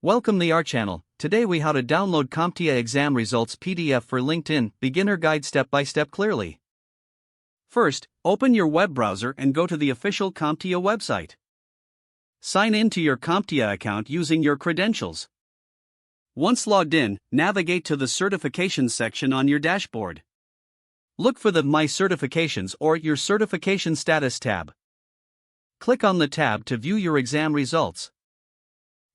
Welcome to our channel. Today we how to download CompTIA exam results PDF for LinkedIn, beginner guide step by step clearly. First, open your web browser and go to the official CompTIA website. Sign in to your CompTIA account using your credentials. Once logged in, navigate to the certifications section on your dashboard. Look for the My Certifications or your Certification Status tab. Click on the tab to view your exam results.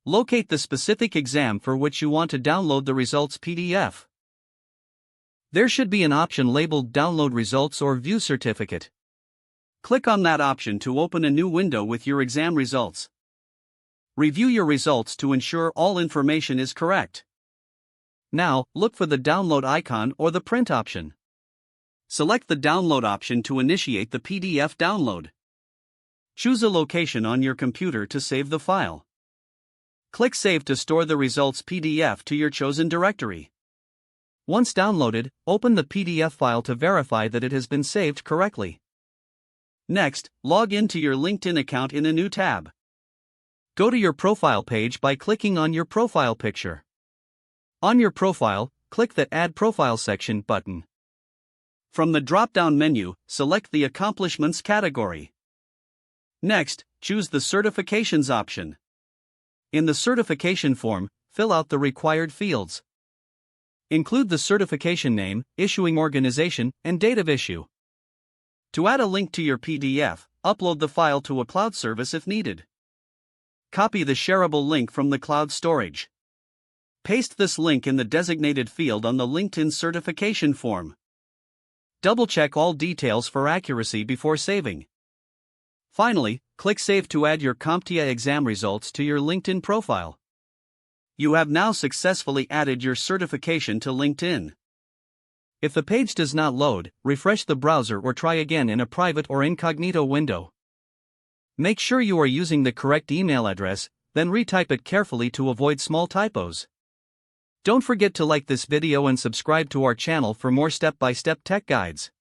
Locate the specific exam for which you want to download the results PDF. There should be an option labeled Download Results or View Certificate. Click on that option to open a new window with your exam results. Review your results to ensure all information is correct. Now, look for the download icon or the print option. Select the download option to initiate the PDF download. Choose a location on your computer to save the file. Click Save to store the results PDF to your chosen directory. Once downloaded, open the PDF file to verify that it has been saved correctly. Next, log into your LinkedIn account in a new tab. Go to your profile page by clicking on your profile picture. On your profile, click the Add Profile section button. From the drop-down menu, select the Accomplishments category. Next, choose the Certifications option. In the certification form, fill out the required fields. Include the certification name, issuing organization, and date of issue. To add a link to your PDF, upload the file to a cloud service if needed. Copy the shareable link from the cloud storage. Paste this link in the designated field on the LinkedIn certification form. Double-check all details for accuracy before saving. Finally, click Save to add your CompTIA exam results to your LinkedIn profile. You have now successfully added your certification to LinkedIn. If the page does not load, refresh the browser or try again in a private or incognito window. Make sure you are using the correct email address, then retype it carefully to avoid small typos. Don't forget to like this video and subscribe to our channel for more step-by-step tech guides.